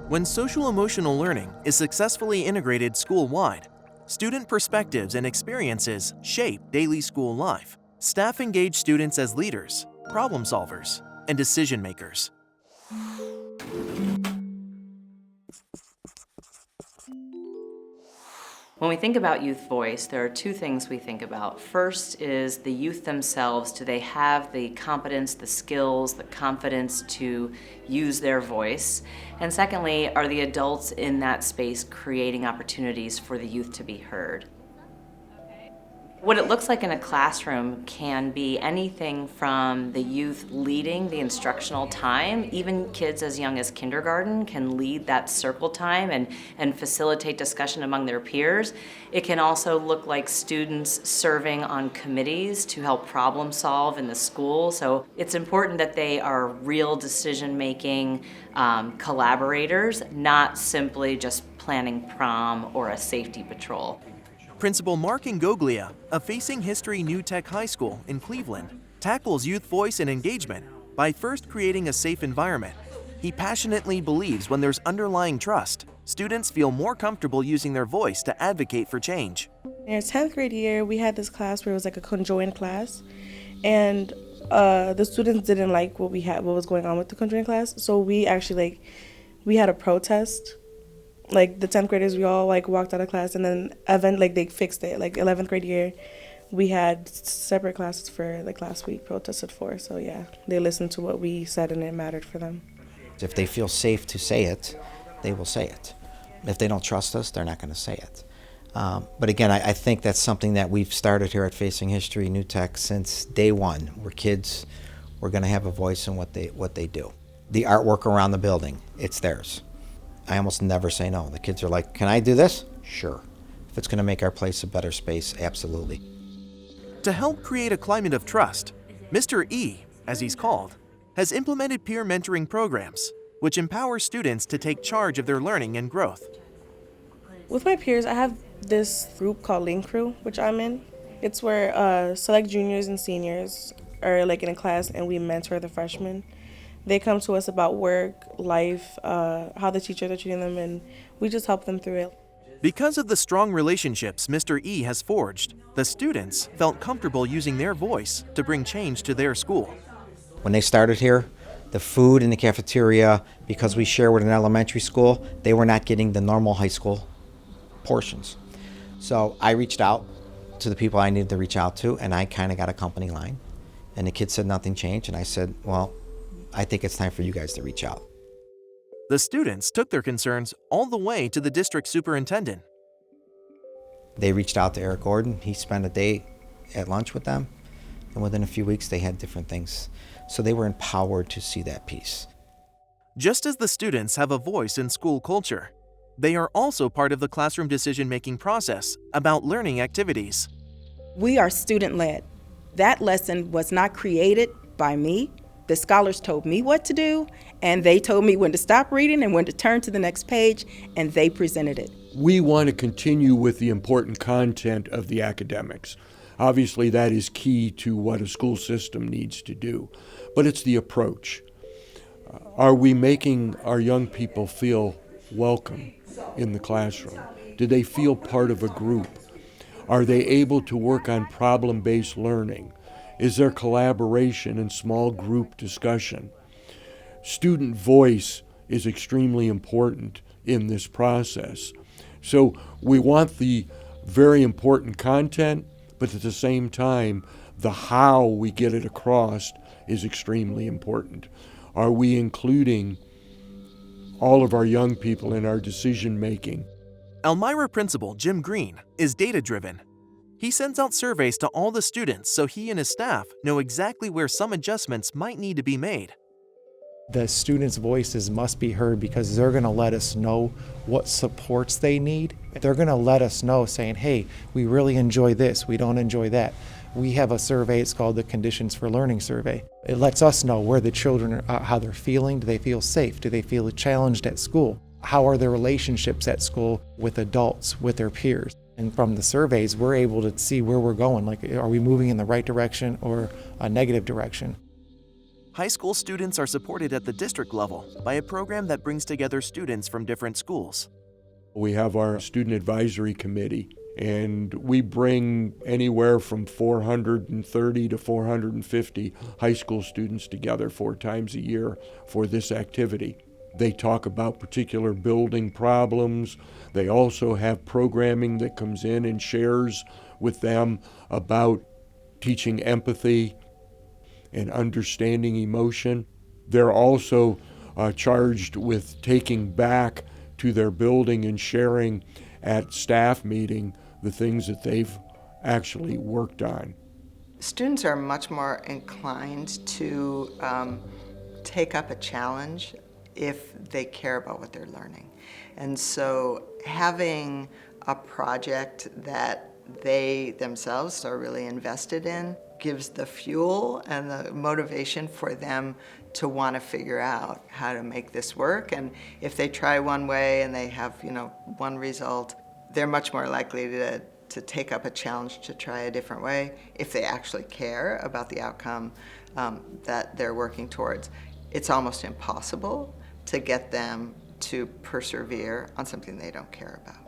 When social-emotional learning is successfully integrated school-wide, student perspectives and experiences shape daily school life. Staff engage students as leaders, problem solvers, and decision makers. When we think about youth voice, there are two things we think about. First is the youth themselves. Do they have the competence, the skills, the confidence to use their voice? And secondly, are the adults in that space creating opportunities for the youth to be heard? What it looks like in a classroom can be anything from the youth leading the instructional time. Even kids as young as kindergarten can lead that circle time and facilitate discussion among their peers. It can also look like students serving on committees to help problem solve in the school. So it's important that they are real decision-making collaborators, not simply just planning prom or a safety patrol. Principal Mark Ingoglia of Facing History New Tech High School in Cleveland tackles youth voice and engagement by first creating a safe environment. He passionately believes when there's underlying trust, students feel more comfortable using their voice to advocate for change. In our 10th grade year, we had this class where it was like a conjoined class, and the students didn't like what was going on with the conjoined class, so we actually we had a protest. Like the 10th graders, we all walked out of class, and then they fixed it. 11th grade year, we had separate classes for last week protested for. So yeah, they listened to what we said and it mattered for them. If they feel safe to say it, they will say it. If they don't trust us, they're not going to say it. But again, I think that's something that we've started here at Facing History New Tech since day one. Where kids, we're going to have a voice in what they do. The artwork around the building, it's theirs. I almost never say no. The kids are like, can I do this? Sure. If it's going to make our place a better space, absolutely. To help create a climate of trust, Mr. E, as he's called, has implemented peer mentoring programs, which empower students to take charge of their learning and growth. With my peers, I have this group called Link Crew, which I'm in. It's where select juniors and seniors are in a class and we mentor the freshmen. They come to us about work, life, how the teachers are treating them, and we just help them through it. Because of the strong relationships Mr. E has forged, the students felt comfortable using their voice to bring change to their school. When they started here, the food in the cafeteria, because we share with an elementary school, they were not getting the normal high school portions. So I reached out to the people I needed to reach out to, and I kind of got a company line. And the kids said nothing changed, and I said, well, I think it's time for you guys to reach out. The students took their concerns all the way to the district superintendent. They reached out to Eric Gordon. He spent a day at lunch with them, and within a few weeks they had different things. So they were empowered to see that piece. Just as the students have a voice in school culture, they are also part of the classroom decision-making process about learning activities. We are student-led. That lesson was not created by me. The scholars told me what to do, and they told me when to stop reading and when to turn to the next page, and they presented it. We want to continue with the important content of the academics. Obviously, that is key to what a school system needs to do, but it's the approach. Are we making our young people feel welcome in the classroom? Do they feel part of a group? Are they able to work on problem-based learning? Is there collaboration and small group discussion? Student voice is extremely important in this process. So we want the very important content, but at the same time, the how we get it across is extremely important. Are we including all of our young people in our decision making? Elmira Principal Jim Green is data-driven. He sends out surveys to all the students so he and his staff know exactly where some adjustments might need to be made. The students' voices must be heard because they're going to let us know what supports they need. They're going to let us know saying, hey, we really enjoy this, we don't enjoy that. We have a survey, it's called the Conditions for Learning Survey. It lets us know where the children are, how they're feeling. Do they feel safe? Do they feel challenged at school? How are their relationships at school with adults, with their peers? And from the surveys, we're able to see where we're going. Like, are we moving in the right direction or a negative direction? High school students are supported at the district level by a program that brings together students from different schools. We have our student advisory committee, and we bring anywhere from 430 to 450 high school students together 4 times a year for this activity. They talk about particular building problems. They also have programming that comes in and shares with them about teaching empathy and understanding emotion. They're also charged with taking back to their building and sharing at staff meeting the things that they've actually worked on. Students are much more inclined to take up a challenge if they care about what they're learning. And so having a project that they themselves are really invested in gives the fuel and the motivation for them to want to figure out how to make this work. And if they try one way and they have, one result, they're much more likely to take up a challenge to try a different way if they actually care about the outcome that they're working towards. It's almost impossible to get them to persevere on something they don't care about.